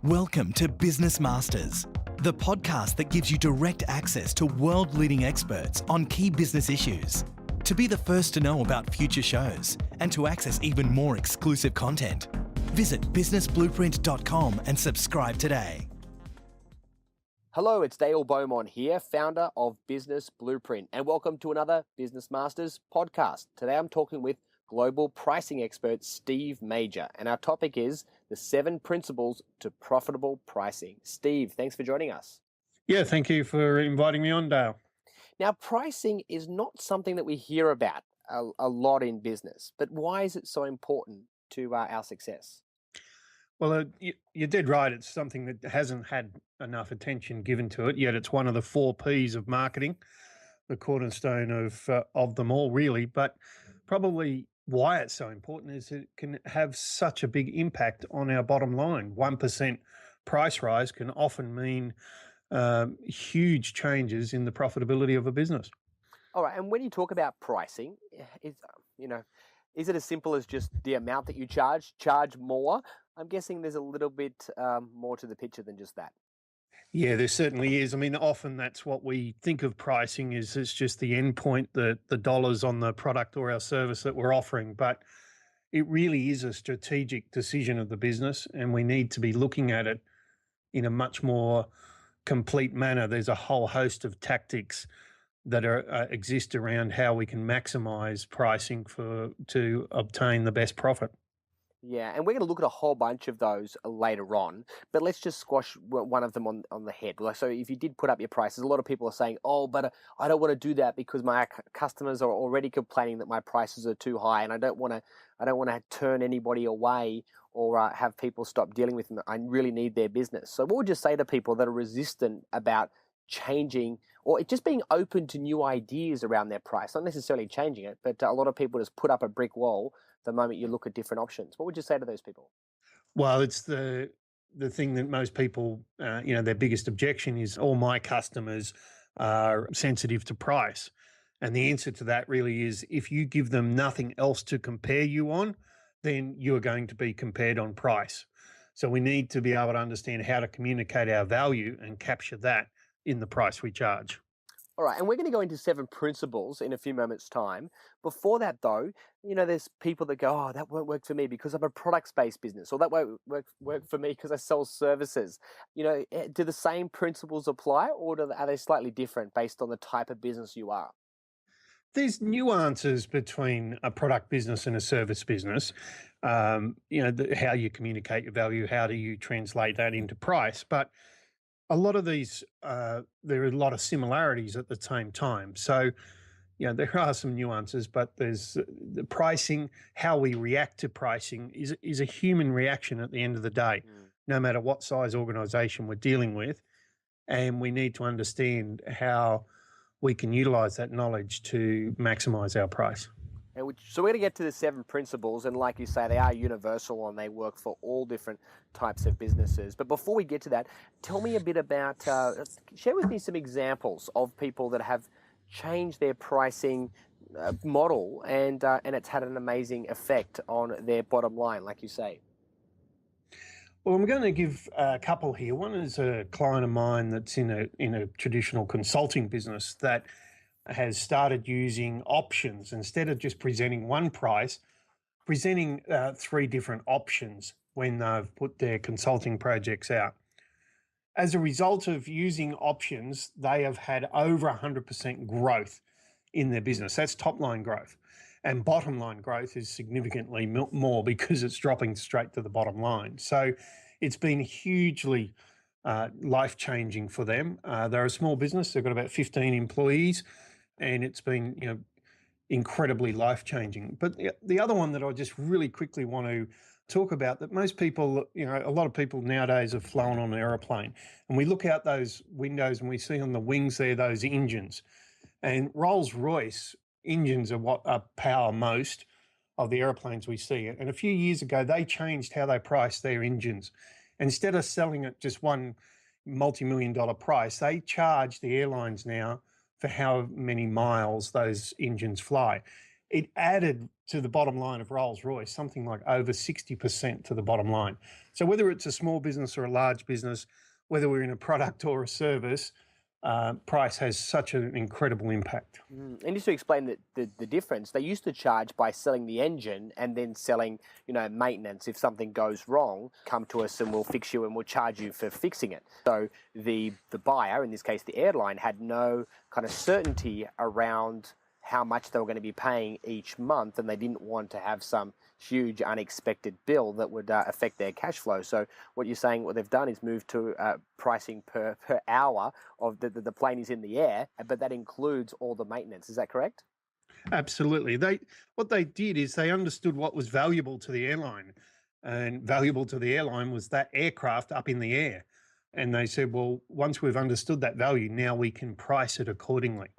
Welcome to Business Masters, the podcast that gives you direct access to world-leading experts on key business issues. To be the first to know about future shows and to access even more exclusive content, visit businessblueprint.com and subscribe today. Hello, it's Dale Beaumont here, founder of Business Blueprint, and welcome to another Business Masters podcast. Today I'm talking with global pricing expert Steve Major, and our topic is the 7 principles to profitable pricing. Steve, thanks for joining us. Yeah, thank you for inviting me on, Dale. Now, pricing is not something that we hear about a lot in business, but why is it so important to our success? Well, you did right. It's something that hasn't had enough attention given to it, yet it's one of the 4 Ps of marketing, the cornerstone of them all, really. But probably why it's so important is it can have such a big impact on our bottom line. 1% price rise can often mean huge changes in the profitability of a business. All right, and when you talk about pricing, is it as simple as just the amount that you charge more? I'm guessing there's a little bit more to the picture than just that. Yeah, there certainly is. I mean, often that's what we think of pricing is it's just the endpoint, the dollars on the product or our service that we're offering. But it really is a strategic decision of the business, and we need to be looking at it in a much more complete manner. There's a whole host of tactics that exist around how we can maximize pricing to obtain the best profit. Yeah, and we're going to look at a whole bunch of those later on, but let's just squash one of them on the head. So if you did put up your prices, a lot of people are saying, oh, but I don't want to do that because my customers are already complaining that my prices are too high, and I don't want to turn anybody away or have people stop dealing with them. I really need their business. So what would you say to people that are resistant about changing or just being open to new ideas around their price, not necessarily changing it, but a lot of people just put up a brick wall the moment you look at different options? What would you say to those people? Well, it's the thing that most people, their biggest objection is all my customers are sensitive to price. And the answer to that really is if you give them nothing else to compare you on, then you're going to be compared on price. So we need to be able to understand how to communicate our value and capture that in the price we charge. All right, and we're going to go into 7 principles in a few moments' time. Before that, though, there's people that go, oh, that won't work for me because I'm a products-based business, or that won't work for me because I sell services. Do the same principles apply, or are they slightly different based on the type of business you are? There's nuances between a product business and a service business. How you communicate your value, how do you translate that into price? But a lot of these, there are a lot of similarities at the same time. So, there are some nuances, but there's the pricing, how we react to pricing is a human reaction at the end of the day, no matter what size organization we're dealing with. And we need to understand how we can utilize that knowledge to maximize our price. So we're going to get to the 7 principles, and like you say, they are universal and they work for all different types of businesses. But before we get to that, tell me a bit about, share with me some examples of people that have changed their pricing model and it's had an amazing effect on their bottom line, like you say. Well, I'm going to give a couple here. One is a client of mine that's in a traditional consulting business that has started using options instead of just presenting one price, presenting 3 different options when they've put their consulting projects out. As a result of using options, they have had over 100% growth in their business. That's top line growth. And bottom line growth is significantly more because it's dropping straight to the bottom line. So it's been hugely life-changing for them. They're a small business. They've got about 15 employees. And it's been, incredibly life-changing. But the other one that I just really quickly want to talk about that most people, a lot of people nowadays have flown on an aeroplane. And we look out those windows and we see on the wings there those engines. And Rolls-Royce engines are what power most of the airplanes we see. And a few years ago, they changed how they priced their engines. Instead of selling at just one multi-million-dollar price, they charge the airlines now for how many miles those engines fly. It added to the bottom line of Rolls-Royce, something like over 60% to the bottom line. So whether it's a small business or a large business, whether we're in a product or a service, price has such an incredible impact. And just to explain the difference, they used to charge by selling the engine and then selling, maintenance. If something goes wrong, come to us and we'll fix you and we'll charge you for fixing it. So the buyer, in this case the airline, had no kind of certainty around how much they were going to be paying each month, and they didn't want to have some huge unexpected bill that would affect their cash flow. So what you're saying, what they've done is move to pricing per hour of the plane is in the air, but that includes all the maintenance. Is that correct? Absolutely. What they did is they understood what was valuable to the airline, and valuable to the airline was that aircraft up in the air. And they said, well, once we've understood that value, now we can price it accordingly.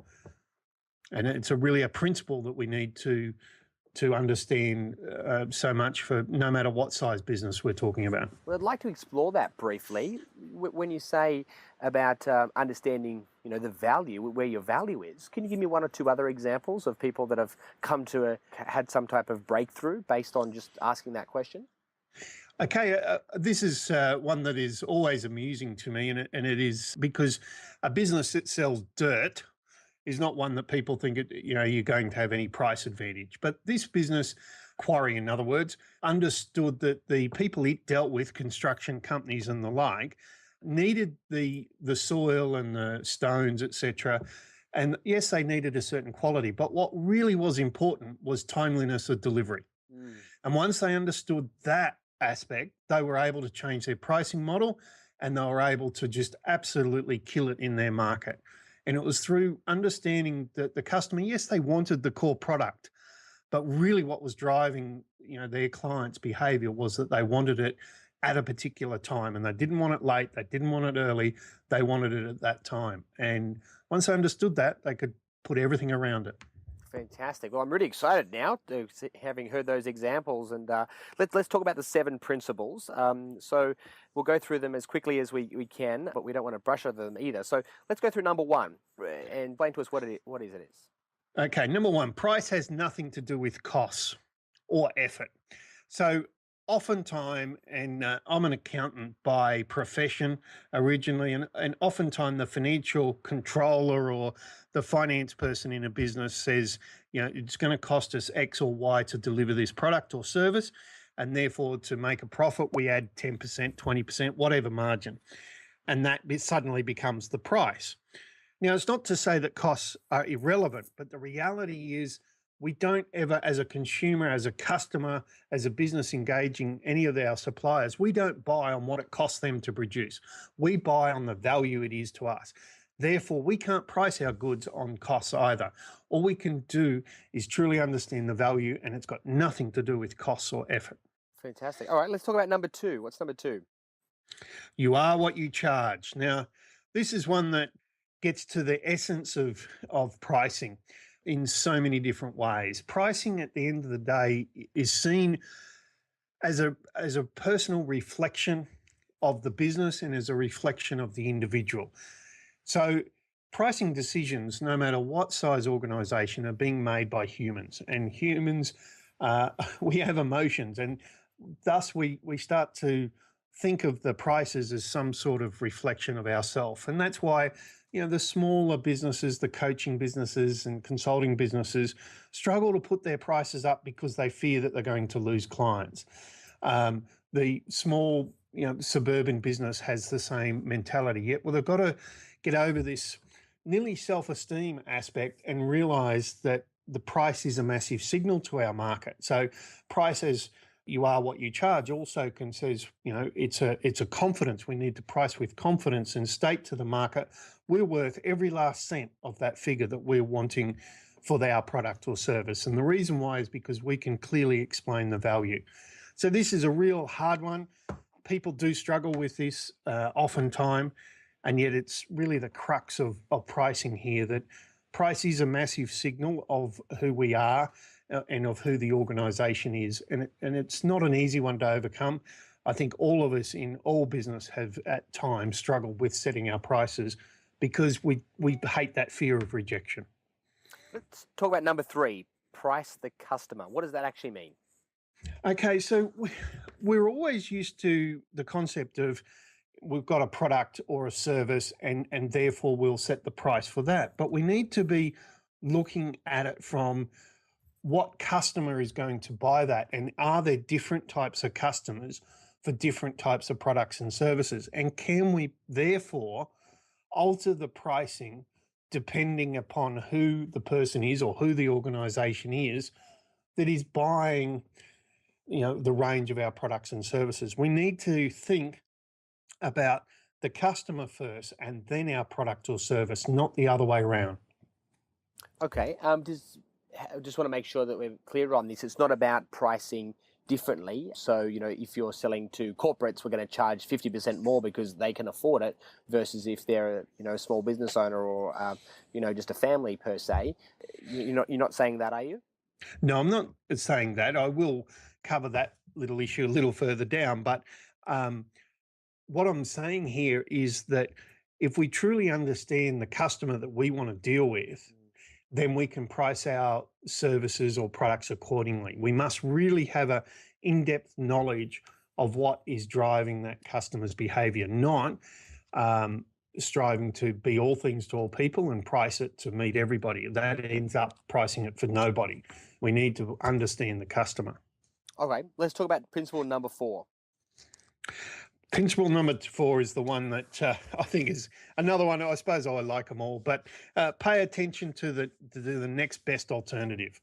And it's really a principle that we need to understand so much for no matter what size business we're talking about. Well, I'd like to explore that briefly. When you say about understanding, the value, where your value is, can you give me one or two other examples of people that have come to had some type of breakthrough based on just asking that question? Okay, this is one that is always amusing to me, and it is because a business that sells dirt is not one that people think you're going to have any price advantage. But this business, Quarry in other words, understood that the people it dealt with, construction companies and the like, needed the soil and the stones, etc. And yes, they needed a certain quality, but what really was important was timeliness of delivery. And once they understood that aspect, they were able to change their pricing model, and they were able to just absolutely kill it in their market. And it was through understanding that the customer, yes, they wanted the core product, but really what was driving, their clients' behavior was that they wanted it at a particular time, and they didn't want it late, they didn't want it early, they wanted it at that time. And once they understood that, they could put everything around it. Fantastic. Well, I'm really excited now, having heard those examples, and let's talk about the 7 principles. So we'll go through them as quickly as we can, but we don't want to brush over them either. So let's go through number 1 and explain to us what it is. Okay, number 1, price has nothing to do with costs or effort. So oftentimes, and I'm an accountant by profession originally, and oftentimes the financial controller or the finance person in a business says, it's going to cost us X or Y to deliver this product or service, and therefore to make a profit, we add 10%, 20%, whatever margin. And that suddenly becomes the price. Now, it's not to say that costs are irrelevant, but the reality is we don't ever, as a consumer, as a customer, as a business engaging any of our suppliers, we don't buy on what it costs them to produce. We buy on the value it is to us. Therefore, we can't price our goods on costs either. All we can do is truly understand the value, and it's got nothing to do with costs or effort. Fantastic. All right, let's talk about number 2. What's number 2? You are what you charge. Now, this is one that gets to the essence of pricing in so many different ways. Pricing at the end of the day is seen as a personal reflection of the business and as a reflection of the individual. So pricing decisions, no matter what size organization, are being made by humans, and humans, we have emotions, and thus we start to think of the prices as some sort of reflection of ourselves. And that's why the smaller businesses, the coaching businesses and consulting businesses struggle to put their prices up because they fear that they're going to lose clients. The small, suburban business has the same mentality. Yet, well, they've got to get over this nearly self-esteem aspect and realize that the price is a massive signal to our market. So price as you are what you charge also says, it's a confidence. We need to price with confidence and state to the market, we're worth every last cent of that figure that we're wanting for our product or service. And the reason why is because we can clearly explain the value. So this is a real hard one. People do struggle with this oftentimes, and yet it's really the crux of pricing here, that price is a massive signal of who we are and of who the organisation is. And it's not an easy one to overcome. I think all of us in all business have at times struggled with setting our prices because we hate that fear of rejection. Let's talk about number 3, price the customer. What does that actually mean? Okay, so we're always used to the concept of we've got a product or a service and therefore we'll set the price for that. But we need to be looking at it from what customer is going to buy that, and are there different types of customers for different types of products and services? And can we therefore alter the pricing depending upon who the person is or who the organization is that is buying, the range of our products and services? We need to think about the customer first and then our product or service, not the other way around. Okay. I just want to make sure that we're clear on this. It's not about pricing differently. So, if you're selling to corporates, we're going to charge 50% more because they can afford it, versus if they're a small business owner or just a family per se. You're not saying that, are you? No, I'm not saying that. I will cover that little issue a little further down. But what I'm saying here is that if we truly understand the customer that we want to deal with, then we can price our services or products accordingly. We must really have an in-depth knowledge of what is driving that customer's behavior, not striving to be all things to all people and price it to meet everybody. That ends up pricing it for nobody. We need to understand the customer. Okay, let's talk about principle number 4. Principle number 4 is the one that I think is another one. I suppose I like them all, but pay attention to the next best alternative.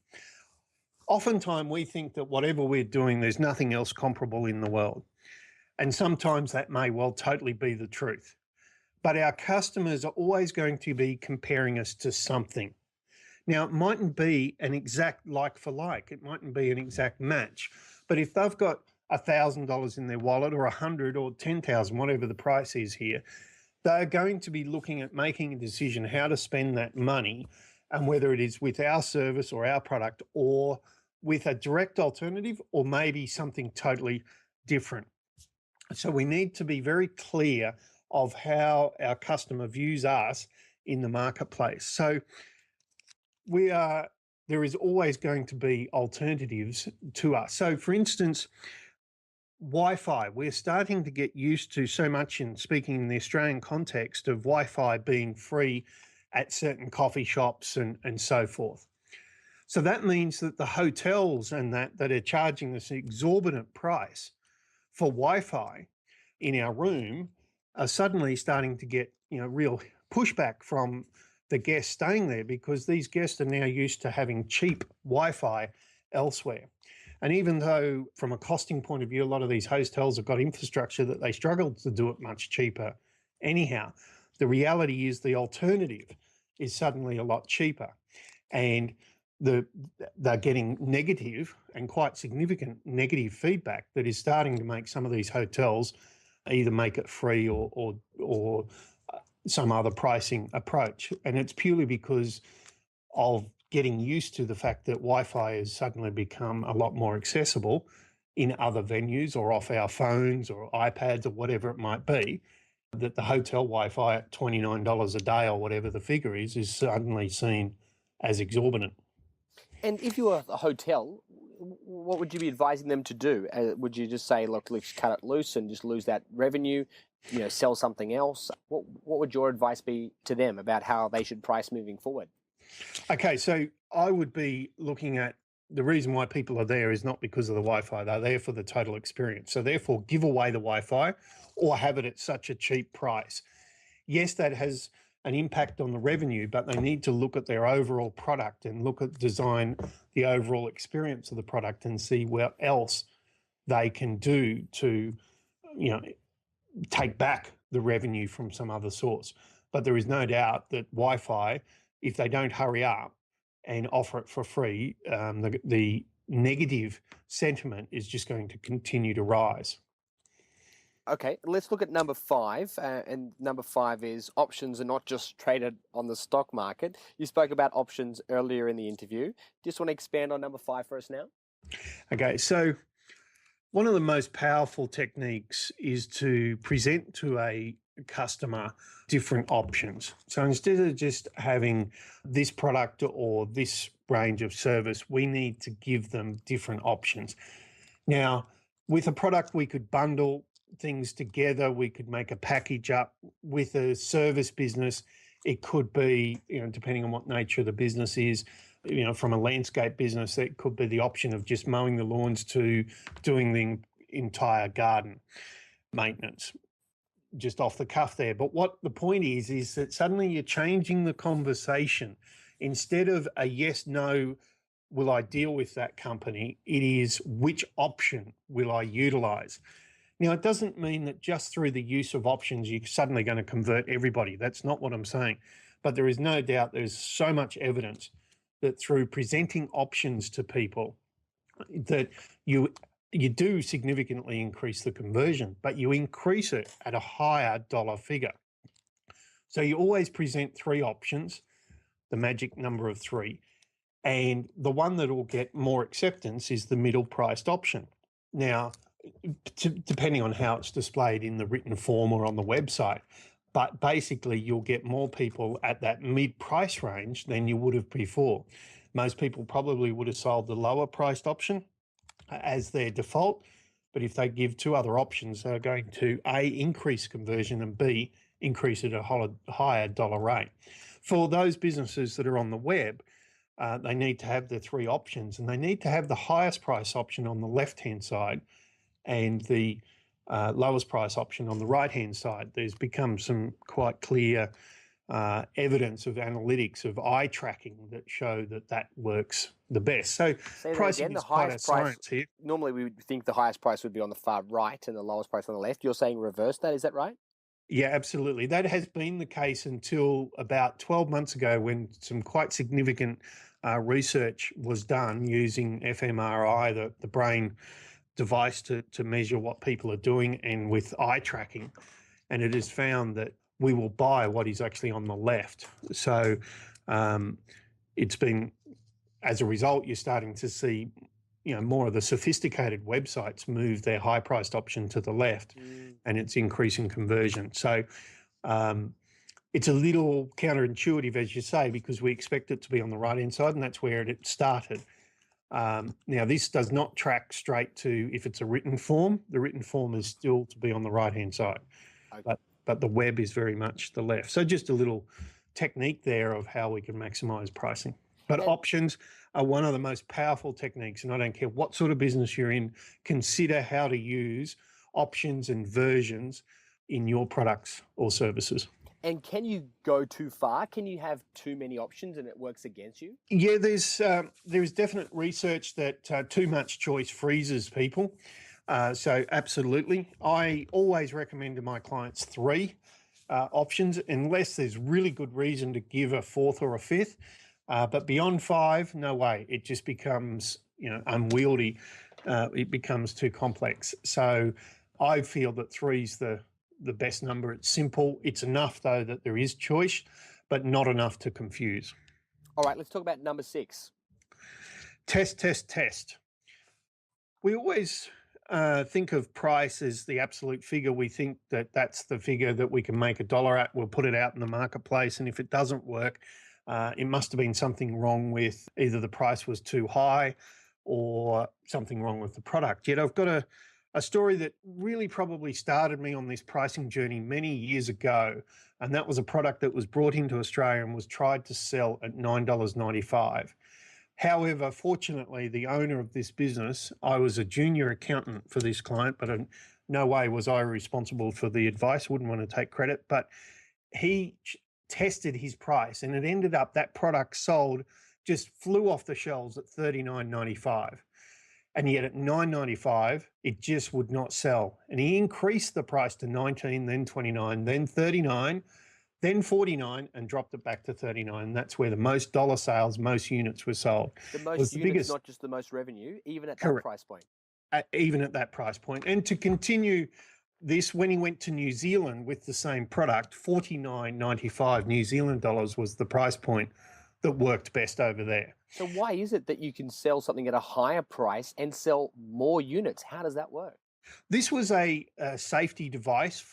Oftentimes we think that whatever we're doing, there's nothing else comparable in the world. And sometimes that may well totally be the truth. But our customers are always going to be comparing us to something. Now, it mightn't be an exact like for like. It mightn't be an exact match. But if they've got $1,000 in their wallet, or 100 or 10,000, whatever the price is here, they're going to be looking at making a decision how to spend that money, and whether it is with our service or our product, or with a direct alternative, or maybe something totally different. So we need to be very clear of how our customer views us in the marketplace. So there is always going to be alternatives to us. So for instance, Wi-Fi, we're starting to get used to so much, in speaking in the Australian context, of Wi-Fi being free at certain coffee shops and so forth. So that means that the hotels and that are charging this exorbitant price for Wi-Fi in our room are suddenly starting to get real pushback from the guests staying there, because these guests are now used to having cheap Wi-Fi elsewhere. And even though from a costing point of view, a lot of these hotels have got infrastructure that they struggled to do it much cheaper anyhow, the reality is the alternative is suddenly a lot cheaper. And they're getting negative and quite significant negative feedback that is starting to make some of these hotels either make it free or some other pricing approach. And it's purely because of getting used to the fact that Wi-Fi has suddenly become a lot more accessible in other venues, or off our phones or iPads or whatever it might be, that the hotel Wi-Fi at $29 a day or whatever the figure is suddenly seen as exorbitant. And if you were a hotel, what would you be advising them to do? Would you just say, look, let's cut it loose and just lose that revenue, sell something else? What would your advice be to them about how they should price moving forward? Okay, so I would be looking at the reason why people are there is not because of the Wi-Fi. They're there for the total experience. So therefore, give away the Wi-Fi or have it at such a cheap price. Yes, that has an impact on the revenue, but they need to look at their overall product and look at design the overall experience of the product and see what else they can do to, take back the revenue from some other source. But there is no doubt that Wi-Fi, if they don't hurry up and offer it for free, the negative sentiment is just going to continue to rise. Okay, let's look at number 5. And number 5 is options are not just traded on the stock market. You spoke about options earlier in the interview. Just want to expand on number 5 for us now? Okay, so one of the most powerful techniques is to present to a customer different options. So instead of just having this product or this range of service, we need to give them different options. Now, with a product, we could bundle things together. We could make a package up. With a service business, it could be, depending on what nature the business is, from a landscape business, it could be the option of just mowing the lawns to doing the entire garden maintenance, just off the cuff there. But what the point is that suddenly you're changing the conversation. Instead of a yes, no, will I deal with that company? It is, which option will I utilize? Now, it doesn't mean that just through the use of options, you're suddenly going to convert everybody. That's not what I'm saying. But there is no doubt there's so much evidence that through presenting options to people, that you do significantly increase the conversion, but you increase it at a higher dollar figure. So you always present 3 options, the magic number of 3. And the one that will get more acceptance is the middle priced option. Now, depending on how it's displayed in the written form or on the website, but basically you'll get more people at that mid price range than you would have before. Most people probably would have sold the lower priced option as their default, but if they give 2 other options, they're going to A, increase conversion, and B, increase it at a higher dollar rate. For those businesses that are on the web, they need to have the 3 options, and they need to have the highest price option on the left-hand side and the lowest price option on the right-hand side. There's become some quite clear evidence of analytics of eye tracking that show that works the best. So pricing is quite a science here. Normally we would think the highest price would be on the far right and the lowest price on the left. You're saying reverse that, is that right? Yeah, absolutely. That has been the case until about 12 months ago, when some quite significant research was done using fMRI, the brain device to measure what people are doing, and with eye tracking. And it is found that we will buy what is actually on the left. So it's been, as a result, you're starting to see more of the sophisticated websites move their high-priced option to the left, and it's increasing conversion. So it's a little counterintuitive, as you say, because we expect it to be on the right-hand side, and that's where it started. Now, this does not track straight to if it's a written form. The written form is still to be on the right-hand side, okay. But the web is very much the left. So just a little technique there of how we can maximize pricing. But options are one of the most powerful techniques, and I don't care what sort of business you're in, consider how to use options and versions in your products or services. And can you go too far? Can you have too many options and it works against you? Yeah, there's definite research that too much choice freezes people. So absolutely. I always recommend to my clients 3 options, unless there's really good reason to give a 4th or a 5th. But beyond 5, no way. It just becomes, unwieldy. It becomes too complex. So I feel that 3's the best number. It's simple. It's enough, though, that there is choice, but not enough to confuse. All right, let's talk about number 6. Test, test, test. We always think of price as the absolute figure. We think that that's the figure that we can make $1 at. We'll put it out in the marketplace, and if it doesn't work, it must have been something wrong with either the price was too high or something wrong with the product. Yet I've got a story that really probably started me on this pricing journey many years ago, and that was a product that was brought into Australia and was tried to sell at $9.95. However, fortunately, the owner of this business, I was a junior accountant for this client, but in no way was I responsible for the advice, wouldn't want to take credit, but he tested his price, and it ended up that product sold, just flew off the shelves at $39.95. And yet at $9.95, it just would not sell. And he increased the price to $19, then $29, then $39, then $49, and dropped it back to $39. And that's where the most dollar sales, most units were sold. The most units, not just the most revenue, even at that price point. Even at that price point. And to continue this, when he went to New Zealand with the same product, $49.95 New Zealand dollars was the price point that worked best over there. So why is it that you can sell something at a higher price and sell more units? How does that work? This was a safety device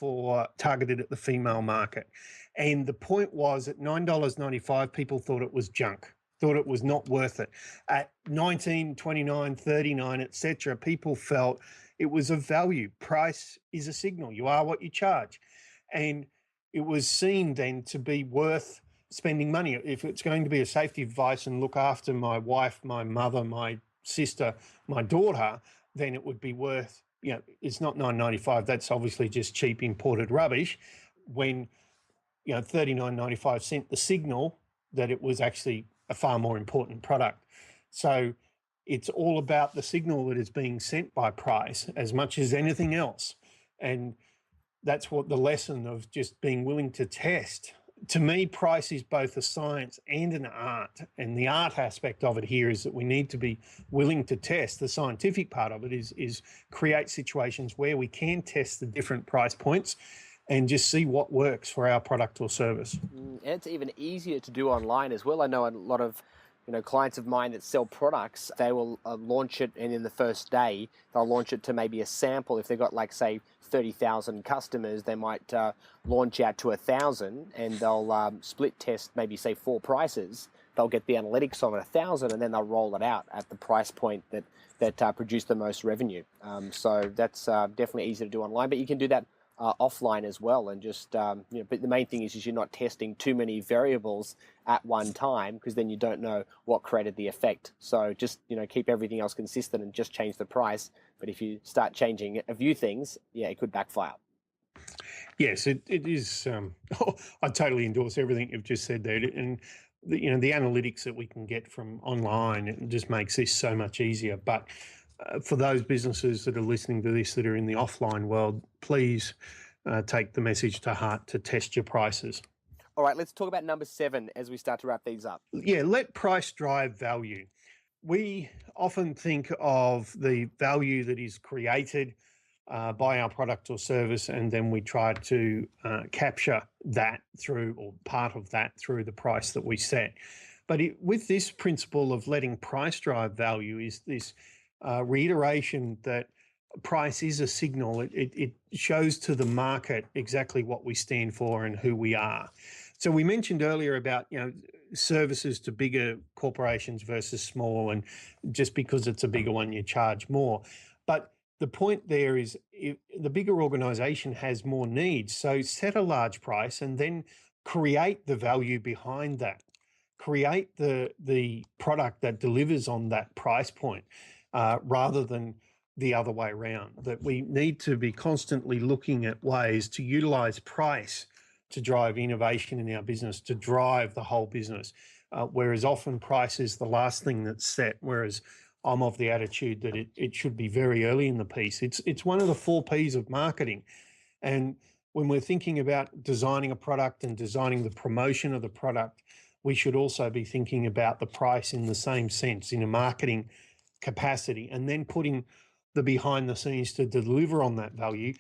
targeted at the female market. And the point was, at $9.95, people thought it was junk. thought it was not worth it. At 19, 29, 39, etc., people felt it was of value. Price is a signal. You are what you charge. And it was seen then to be worth spending money. If it's going to be a safety device and look after my wife, my mother, my sister, my daughter, then it would be worth, it's not $9.95. That's obviously just cheap imported rubbish. When, $39.95 sent the signal that it was actually a far more important product. So it's all about the signal that is being sent by price as much as anything else. And that's what the lesson of just being willing to test. To me, price is both a science and an art. And the art aspect of it here is that we need to be willing to test. The scientific part of it is create situations where we can test the different price points and just see what works for our product or service. And it's even easier to do online as well. I know a lot of clients of mine that sell products, they will launch it, and in the first day, they'll launch it to maybe a sample. If they've got, like, say, 30,000 customers, they might launch out to 1,000, and they'll split test maybe, say, 4 prices. They'll get the analytics on 1,000, and then they'll roll it out at the price point that produce the most revenue. So that's definitely easy to do online, but you can do that offline as well, and just but the main thing is you're not testing too many variables at one time, because then you don't know what created the effect. So just keep everything else consistent and just change the price. But if you start changing a few things, it could backfire. Yes, it is. I totally endorse everything you've just said there, and the analytics that we can get from online, it just makes this so much easier. But for those businesses that are listening to this that are in the offline world, please take the message to heart to test your prices. All right, let's talk about number 7 as we start to wrap these up. Yeah, let price drive value. We often think of the value that is created by our product or service, and then we try to capture that through, or part of that through, the price that we set. But with this principle of letting price drive value is this reiteration that price is a signal. It shows to the market exactly what we stand for and who we are. So we mentioned earlier about services to bigger corporations versus small, and just because it's a bigger one, you charge more. But the point there is, if the bigger organization has more needs, so set a large price and then create the value behind that. Create the product that delivers on that price point. Rather than the other way around, that we need to be constantly looking at ways to utilize price to drive innovation in our business, to drive the whole business. Whereas often price is the last thing that's set, whereas I'm of the attitude that it should be very early in the piece. It's one of the 4 Ps of marketing. And when we're thinking about designing a product and designing the promotion of the product, we should also be thinking about the price in the same sense, in a marketing capacity, and then putting the behind the scenes to deliver on that value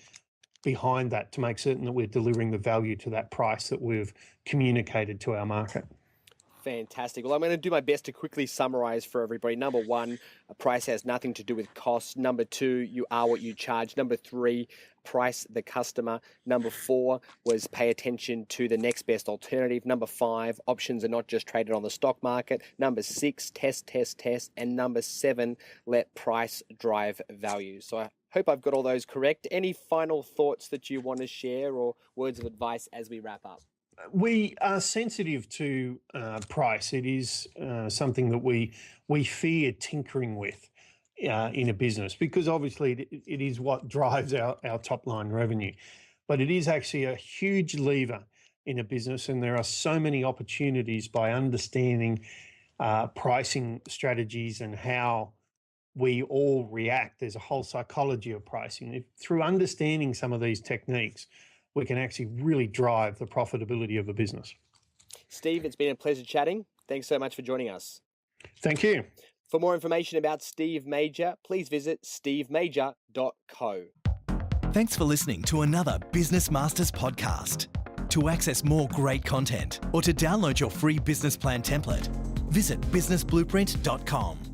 behind that, to make certain that we're delivering the value to that price that we've communicated to our market. Fantastic. Well, I'm going to do my best to quickly summarize for everybody. Number 1, a price has nothing to do with cost. Number 2, you are what you charge. Number 3, price the customer. Number 4 was pay attention to the next best alternative. Number 5, options are not just traded on the stock market. Number 6, test. And number 7, let price drive value. So I hope I've got all those correct. Any final thoughts that you want to share, or words of advice as we wrap up? We are sensitive to price. It is something that we fear tinkering with in a business, because obviously it is what drives our top line revenue. But it is actually a huge lever in a business, and there are so many opportunities by understanding pricing strategies and how we all react. There's a whole psychology of pricing. Through understanding some of these techniques, we can actually really drive the profitability of a business. Steve, it's been a pleasure chatting. Thanks so much for joining us. Thank you. For more information about Steve Major, please visit stevemajor.co. Thanks for listening to another Business Masters podcast. To access more great content or to download your free business plan template, visit businessblueprint.com.